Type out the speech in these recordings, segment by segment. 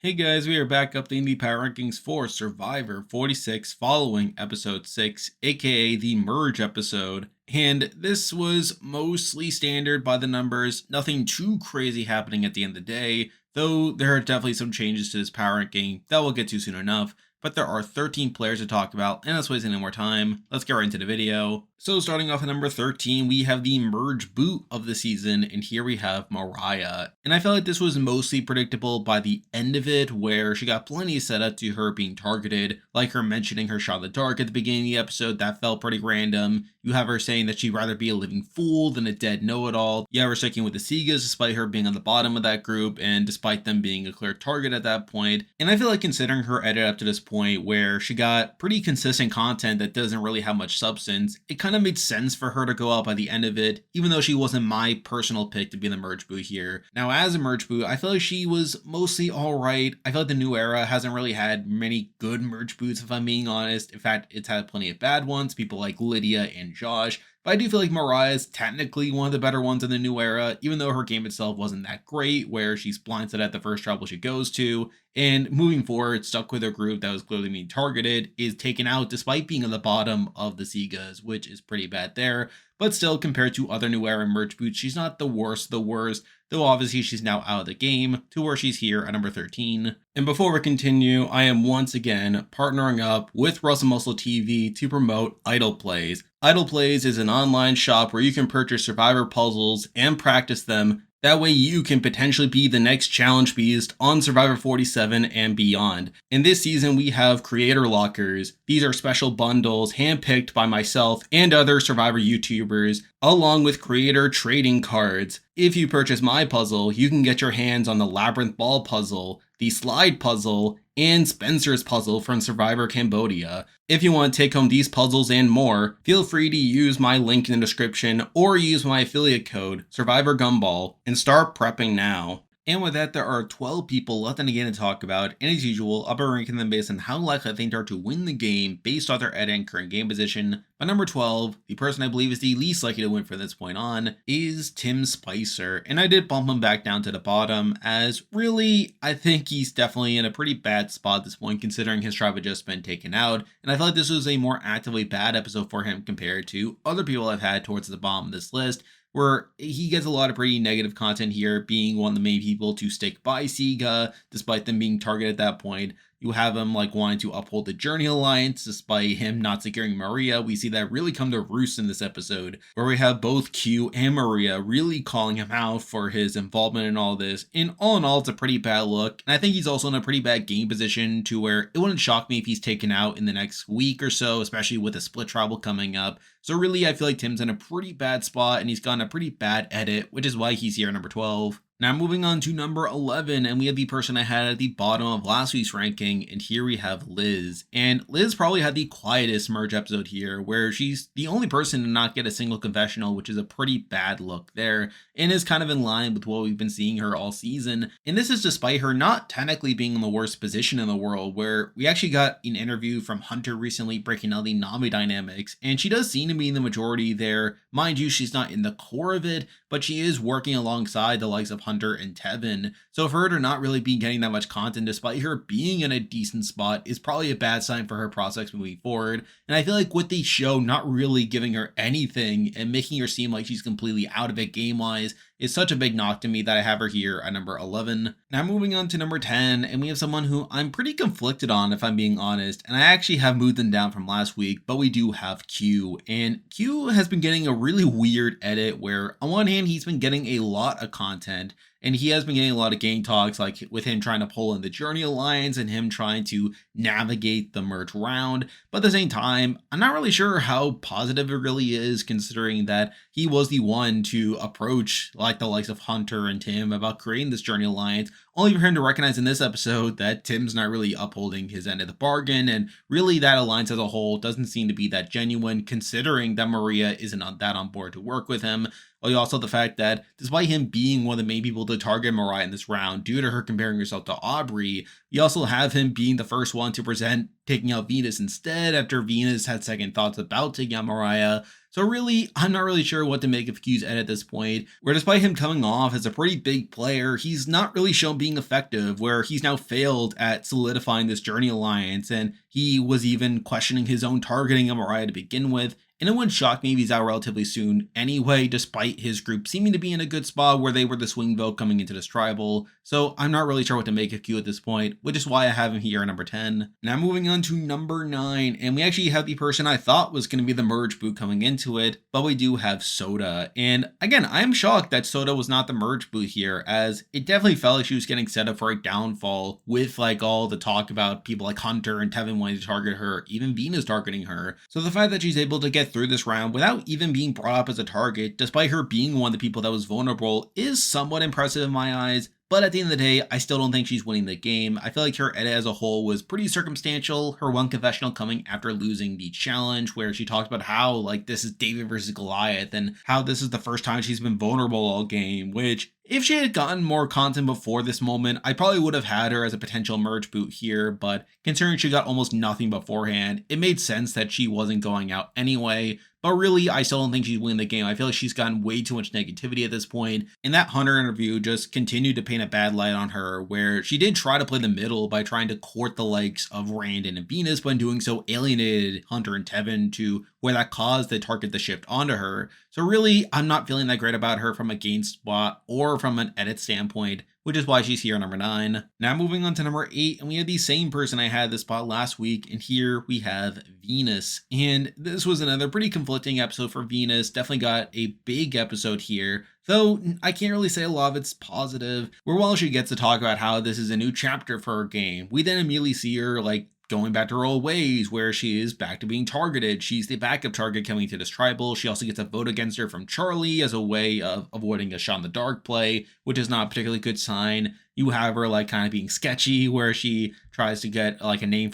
Hey guys, we are back updating the power rankings for Survivor 46 following episode 6, aka the merge episode. And this was mostly standard by the numbers, nothing too crazy happening at the end of the day, though there are definitely some changes to this power ranking that we'll get to soon enough. But there are 13 players to talk about, and let's waste any more time. Let's get right into the video. So starting off at number 13, we have the merge boot of the season, and here we have Mariah. And I felt like this was mostly predictable by the end of it, where she got plenty set up to her being targeted, like her mentioning her shot in the dark at the beginning of the episode. That felt pretty random. You have her saying that she'd rather be a living fool than a dead know-it-all. You have her sticking with the Segas despite her being on the bottom of that group, and despite them being a clear target at that point. And I feel like considering her edit up to this point, where she got pretty consistent content that doesn't really have much substance, it kind of made sense for her to go out by the end of it, even though she wasn't my personal pick to be the merge boot here. Now, as a merge boot, I feel like she was mostly alright. I feel like the new era hasn't really had many good merge boots, if I'm being honest. In fact, it's had plenty of bad ones, people like Lydia and Josh. But I do feel like Mariah is technically one of the better ones in the new era, even though her game itself wasn't that great, where she's blindsided at the first trouble she goes to, and moving forward, stuck with her group that was clearly being targeted, is taken out despite being at the bottom of the Segas, which is pretty bad there. But still, compared to other new era merge boots, she's not the worst, though obviously she's now out of the game, to where she's here at number 13. And before we continue, I am once again partnering up with Russell Muscle TV to promote Idle Plays. Idle Plays is an online shop where you can purchase Survivor puzzles and practice them. That way you can potentially be the next challenge beast on Survivor 47 and beyond. In this season, we have creator lockers. These are special bundles handpicked by myself and other Survivor YouTubers, along with creator trading cards. If you purchase my puzzle, you can get your hands on the Labyrinth Ball puzzle, the Slide puzzle, and Spencer's puzzle from Survivor Cambodia. If you want to take home these puzzles and more, feel free to use my link in the description or use my affiliate code, Survivor Gumball, and start prepping now. And with that, there are 12 people left in the game to talk about, and as usual, I'll be ranking them based on how likely I think they are to win the game based on their edit and current game position. By number 12, the person I believe is the least likely to win from this point on, is Tim Spicer, and I did bump him back down to the bottom, as really, I think he's definitely in a pretty bad spot at this point considering his tribe had just been taken out, and I feel like this was a more actively bad episode for him compared to other people I've had towards the bottom of this list, where he gets a lot of pretty negative content here, being one of the main people to stick by Sega, despite them being targeted at that point. You have him like wanting to uphold the Journey Alliance, despite him not securing Maria. We see that really come to roost in this episode, where we have both Q and Maria really calling him out for his involvement in all this. And all in all, it's a pretty bad look. And I think he's also in a pretty bad game position to where it wouldn't shock me if he's taken out in the next week or so, especially with a split tribal coming up. So really, I feel like Tim's in a pretty bad spot and he's gotten a pretty bad edit, which is why he's here at number 12. Now moving on to number 11, and we have the person I had at the bottom of last week's ranking, and here we have Liz. And Liz probably had the quietest merge episode here, where she's the only person to not get a single confessional, which is a pretty bad look there, and is kind of in line with what we've been seeing her all season. And this is despite her not technically being in the worst position in the world, where we actually got an interview from Hunter recently breaking down the Nami dynamics, and she does seem to be in the majority there. Mind you, she's not in the core of it, but she is working alongside the likes of Hunter and Tevin. So for her to not really be getting that much content despite her being in a decent spot is probably a bad sign for her prospects moving forward. And I feel like with the show not really giving her anything and making her seem like she's completely out of it game-wise is such a big knock to me that I have her here at number 11. Now moving on to number 10, and we have someone who I'm pretty conflicted on if I'm being honest, and I actually have moved them down from last week, but we do have Q. And Q has been getting a really weird edit where on one hand he's been getting a lot of content, and he has been getting a lot of gang talks, like with him trying to pull in the Journey Alliance and him trying to navigate the merge round. But at the same time, I'm not really sure how positive it really is, considering that he was the one to approach like the likes of Hunter and Tim about creating this Journey Alliance, only for him to recognize in this episode that Tim's not really upholding his end of the bargain, and really that alliance as a whole doesn't seem to be that genuine, considering that Maria isn't that on board to work with him. Well, also the fact that despite him being one of the main people to target Mariah in this round due to her comparing herself to Aubrey, you also have him being the first one to present taking out Venus instead after Venus had second thoughts about taking out Mariah. So really, I'm not really sure what to make of Q's edit at this point, where despite him coming off as a pretty big player, he's not really shown being effective, where he's now failed at solidifying this Journey alliance, and he was even questioning his own targeting of Mariah to begin with. And it wouldn't shock me if he's out relatively soon anyway, despite his group seeming to be in a good spot where they were the swing vote coming into this tribal. So I'm not really sure what to make of Q at this point, which is why I have him here at number 10. Now moving on to number 9, and we actually have the person I thought was going to be the merge boot coming into it, but we do have Soda. And again, I'm shocked that Soda was not the merge boot here, as it definitely felt like she was getting set up for a downfall with like all the talk about people like Hunter and Tevin wanting to target her, even Venus targeting her. So the fact that she's able to get through this round without even being brought up as a target, despite her being one of the people that was vulnerable, is somewhat impressive in my eyes. But at the end of the day, I still don't think she's winning the game. I feel like her edit as a whole was pretty circumstantial. Her one confessional coming after losing the challenge, where she talked about how like this is David versus Goliath and how this is the first time she's been vulnerable all game, which if she had gotten more content before this moment, I probably would have had her as a potential merge boot here, but considering she got almost nothing beforehand, it made sense that she wasn't going out anyway. But really, I still don't think she's winning the game. I feel like she's gotten way too much negativity at this point. And that Hunter interview just continued to paint a bad light on her, where she did try to play the middle by trying to court the likes of Randon and Venus, but in doing so alienated Hunter and Tevin to where that caused the target to shift onto her. So really, I'm not feeling that great about her from a gain spot or from an edit standpoint, which is why she's here at number 9. Now moving on to number 8, and we have the same person I had this spot last week, and here we have Venus. And this was another pretty conflicting episode for Venus, definitely got a big episode here, though I can't really say a lot of it's positive, where while she gets to talk about how this is a new chapter for her game, we then immediately see her like going back to her old ways, where she is back to being targeted. She's the backup target coming to this tribal. She also gets a vote against her from Charlie as a way of avoiding a shot in the dark play, which is not a particularly good sign. You have her like kind of being sketchy, where she tries to get like a name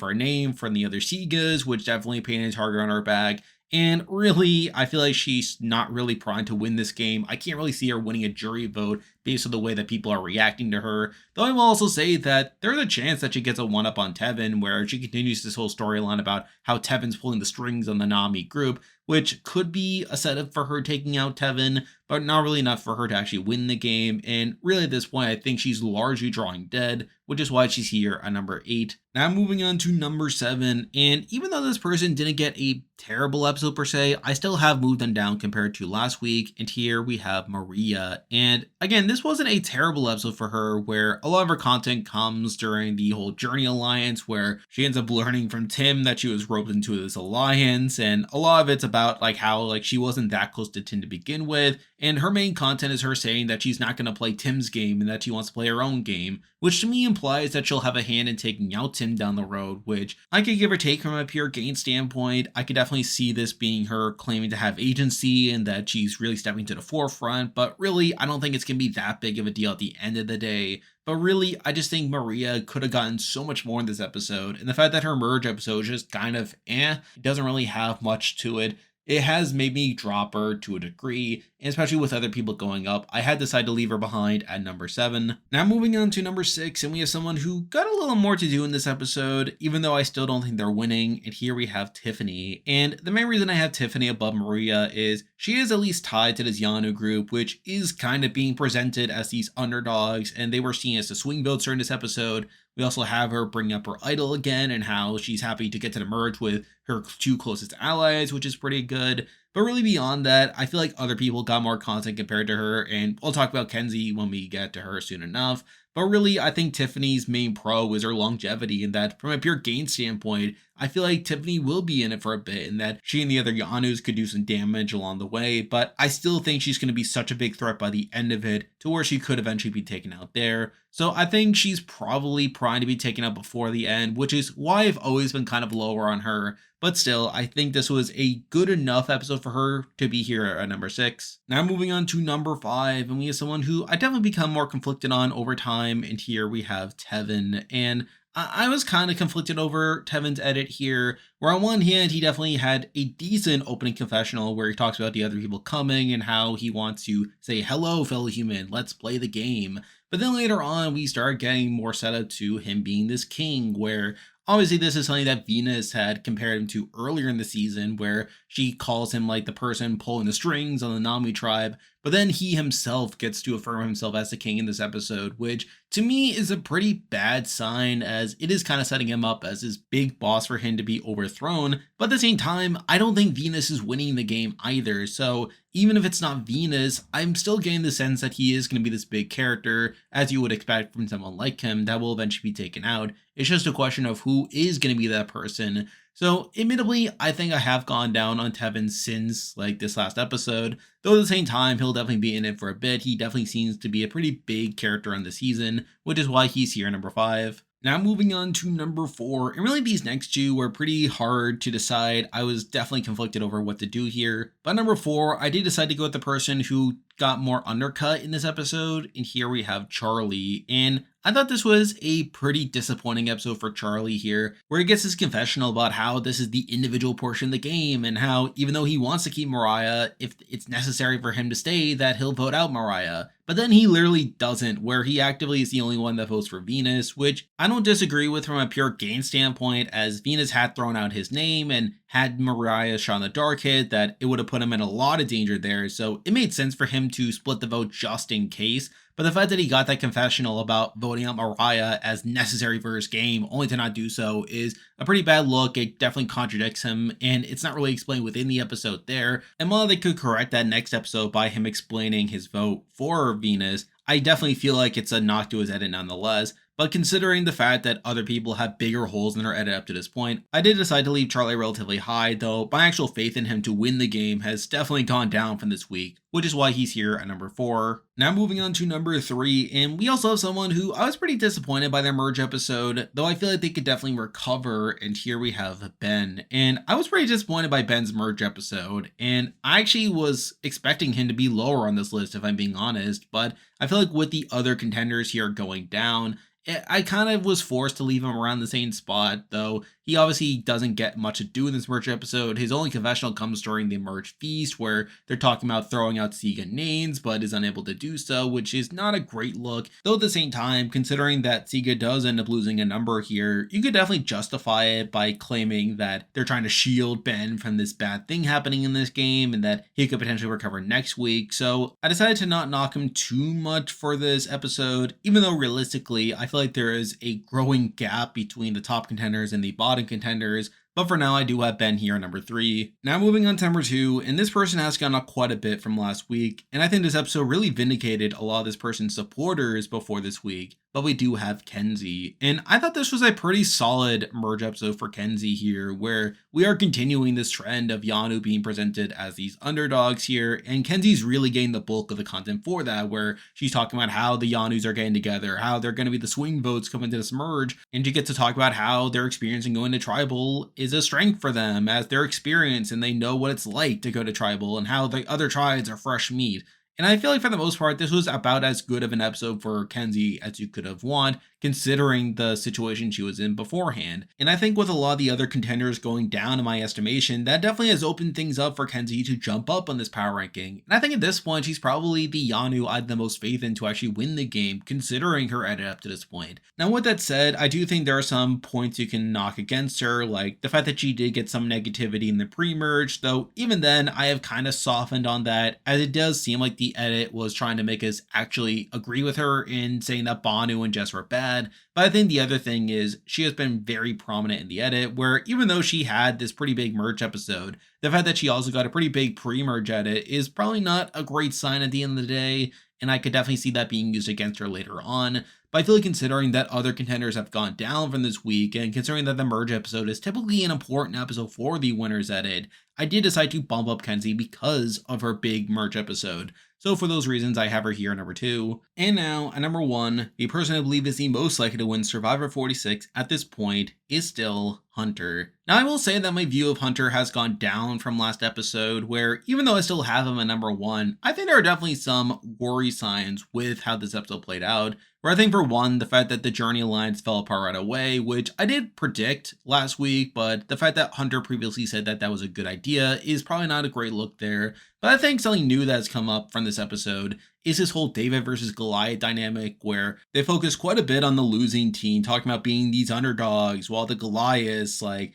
from the other Segas, which definitely painted a target on her back. And really, I feel like she's not really primed to win this game. I can't really see her winning a jury vote based on the way that people are reacting to her. Though I will also say that there's a chance that she gets a one-up on Tevin, where she continues this whole storyline about how Tevin's pulling the strings on the Nami group, which could be a setup for her taking out Tevin, but not really enough for her to actually win the game. And really at this point, I think she's largely drawing dead, which is why she's here at number 8. Now moving on to number 7, and even though this person didn't get a terrible episode per se, I still have moved them down compared to last week, and here we have Maria. And again, this wasn't a terrible episode for her, where a lot of her content comes during the whole Journey alliance, where she ends up learning from Tim that she was roped into this alliance, and a lot of it's about like how like she wasn't that close to Tim to begin with, and her main content is her saying that she's not going to play Tim's game and that she wants to play her own game, which to me implies that she'll have a hand in taking out Tim down the road, which I could give or take from a pure gain standpoint. I could definitely see this being her claiming to have agency and that she's really stepping to the forefront, but really, I don't think it's going to be that big of a deal at the end of the day. But really, I just think Maria could have gotten so much more in this episode, and the fact that her merge episode is just kind of it doesn't really have much to it. It has made me drop her to a degree, and especially with other people going up, I had decided to leave her behind at number 7. Now moving on to number 6, and we have someone who got a little more to do in this episode, even though I still don't think they're winning, and here we have Tiffany. And the main reason I have Tiffany above Maria is she is at least tied to this Yanu group, which is kind of being presented as these underdogs, and they were seen as the swing votes during this episode. We also have her bring up her idol again and how she's happy to get to the merge with her 2 closest allies, which is pretty good. But really beyond that, I feel like other people got more content compared to her, and we'll talk about Kenzie when we get to her soon enough. But really, I think Tiffany's main pro is her longevity, and that from a pure gain standpoint, I feel like Tiffany will be in it for a bit, and that she and the other Yanus could do some damage along the way, but I still think she's going to be such a big threat by the end of it, to where she could eventually be taken out there. So I think she's probably primed to be taken out before the end, which is why I've always been kind of lower on her. But still, I think this was a good enough episode for her to be here at number 6. Now moving on to number 5, and we have someone who I definitely become more conflicted on over time, and here we have Tevin. And I was kind of conflicted over Tevin's edit here, where on one hand, he definitely had a decent opening confessional where he talks about the other people coming and how he wants to say, hello, fellow human, let's play the game. But then later on, we start getting more set up to him being this king, where Obviously, this is something that Venus had compared him to earlier in the season, where she calls him like the person pulling the strings on the Nami tribe. But then he himself gets to affirm himself as the king in this episode, which to me is a pretty bad sign, as it is kind of setting him up as this big boss for him to be overthrown. But at the same time, I don't think Venus is winning the game either. So even if it's not Venus, I'm still getting the sense that he is going to be this big character, as you would expect from someone like him, that will eventually be taken out. It's just a question of who is going to be that person. So, admittedly, I think I have gone down on Tevin since like this last episode. Though at the same time, he'll definitely be in it for a bit. He definitely seems to be a pretty big character on the season, which is why he's here number 5. Now moving on to number 4, and really these next two were pretty hard to decide. I was definitely conflicted over what to do here. But number 4, I did decide to go with the person who got more undercut in this episode, and here we have Charlie. And I thought this was a pretty disappointing episode for Charlie here, where he gets his confessional about how this is the individual portion of the game, and how even though he wants to keep Mariah, if it's necessary for him to stay, that he'll vote out Mariah. But then he literally doesn't, where he actively is the only one that votes for Venus, which I don't disagree with from a pure game standpoint, as Venus had thrown out his name, and had Mariah shot in the dark hit, that it would have put him in a lot of danger there, so it made sense for him to split the vote just in case. But the fact that he got that confessional about voting out Mariah as necessary for his game, only to not do so, is a pretty bad look. It definitely contradicts him, and it's not really explained within the episode there. And while they could correct that next episode by him explaining his vote for Venus, I definitely feel like it's a knock to his edit nonetheless. But considering the fact that other people have bigger holes in their edit up to this point, I did decide to leave Charlie relatively high, though my actual faith in him to win the game has definitely gone down from this week, which is why he's here at number 4. Now moving on to number 3, and we also have someone who I was pretty disappointed by their merge episode, though I feel like they could definitely recover, and here we have Ben. And I was pretty disappointed by Ben's merge episode, and I actually was expecting him to be lower on this list if I'm being honest, but I feel like with the other contenders here going down, I kind of was forced to leave him around the same spot, though he obviously doesn't get much to do in this merch episode. His only confessional comes during the merch feast, where they're talking about throwing out Sega names, but is unable to do so, which is not a great look. Though at the same time, considering that Sega does end up losing a number here, you could definitely justify it by claiming that they're trying to shield Ben from this bad thing happening in this game, and that he could potentially recover next week. So I decided to not knock him too much for this episode, even though realistically, I feel like there is a growing gap between the top contenders and the bottom contenders. But for now, I do have Ben here at number 3. Now moving on to number 2, and this person has gone up quite a bit from last week, and I think this episode really vindicated a lot of this person's supporters before this week. But we do have Kenzie, and I thought this was a pretty solid merge episode for Kenzie here, where we are continuing this trend of Yanu being presented as these underdogs here, and Kenzie's really getting the bulk of the content for that, where she's talking about how the Yanus are getting together, how they're going to be the swing votes coming to this merge, and she gets to talk about how their experience in going to Tribal is a strength for them, as their experience and they know what it's like to go to Tribal, and how the other tribes are fresh meat. And I feel like for the most part, this was about as good of an episode for Kenzie as you could have wanted, considering the situation she was in beforehand. And I think with a lot of the other contenders going down in my estimation, that definitely has opened things up for Kenzie to jump up on this power ranking. And I think at this point, she's probably the Yanu I had the most faith in to actually win the game, considering her edit up to this point. Now with that said, I do think there are some points you can knock against her, like the fact that she did get some negativity in the pre-merge, though even then I have kind of softened on that, as it does seem like the edit was trying to make us actually agree with her in saying that Banu and Jess were bad. But I think the other thing is she has been very prominent in the edit, where even though she had this pretty big merge episode, the fact that she also got a pretty big pre-merge edit is probably not a great sign at the end of the day, and I could definitely see that being used against her later on. But I feel like considering that other contenders have gone down from this week, and considering that the merge episode is typically an important episode for the winner's edit, I did decide to bump up Kenzie because of her big merge episode. So for those reasons, I have her here at number 2. And now, at number 1, the person I believe is the most likely to win Survivor 46 at this point is still Hunter. Now, I will say that my view of Hunter has gone down from last episode, where even though I still have him at number 1, I think there are definitely some worry signs with how this episode played out, Where I think for one, the fact that the Journey Alliance fell apart right away, which I did predict last week, but the fact that Hunter previously said that that was a good idea is probably not a great look there. But I think something new that's come up from this episode is this whole David versus Goliath dynamic where they focus quite a bit on the losing team, talking about being these underdogs, while the Goliaths like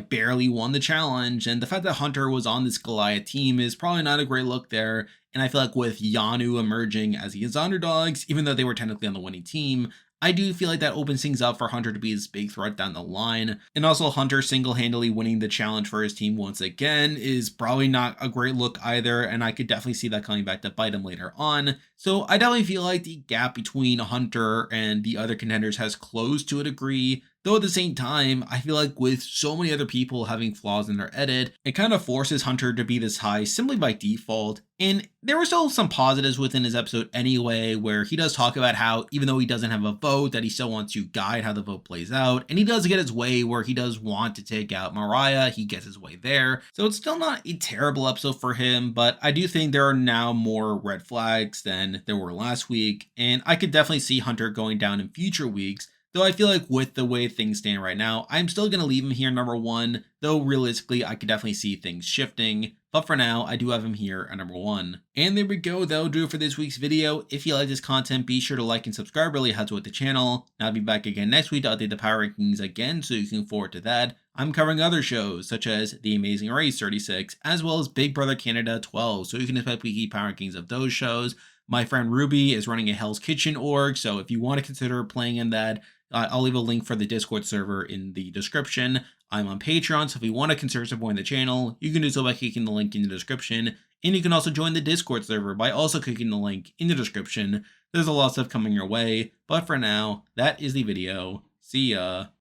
barely won the challenge. And the fact that Hunter was on this Goliath team is probably not a great look there. And I feel like with Yanu emerging as his underdogs, even though they were technically on the winning team, I do feel like that opens things up for Hunter to be this big threat down the line. And also Hunter single-handedly winning the challenge for his team once again is probably not a great look either, and I could definitely see that coming back to bite him later on. So I definitely feel like the gap between Hunter and the other contenders has closed to a degree. Though at the same time, I feel like with so many other people having flaws in their edit, it kind of forces Hunter to be this high simply by default. And there were still some positives within his episode anyway, where he does talk about how even though he doesn't have a vote, that he still wants to guide how the vote plays out. And he does get his way where he does want to take out Mariah. He gets his way there. So it's still not a terrible episode for him, but I do think there are now more red flags than there were last week. And I could definitely see Hunter going down in future weeks. Though I feel like with the way things stand right now, I'm still going to leave him here number one, though realistically I could definitely see things shifting. But for now, I do have him here at number one. And there we go, that'll do it for this week's video. If you like this content, be sure to like and subscribe, really helps with the channel. And I'll be back again next week to update the power rankings again, so you can look forward to that. I'm covering other shows, such as The Amazing Race 36, as well as Big Brother Canada 12, so you can expect weekly power rankings of those shows. My friend Ruby is running a Hell's Kitchen org, so if you want to consider playing in that, I'll leave a link for the Discord server in the description. I'm on Patreon, so if you want to consider supporting the channel, you can do so by clicking the link in the description. And you can also join the Discord server by also clicking the link in the description. There's a lot of stuff coming your way, but for now, that is the video. See ya.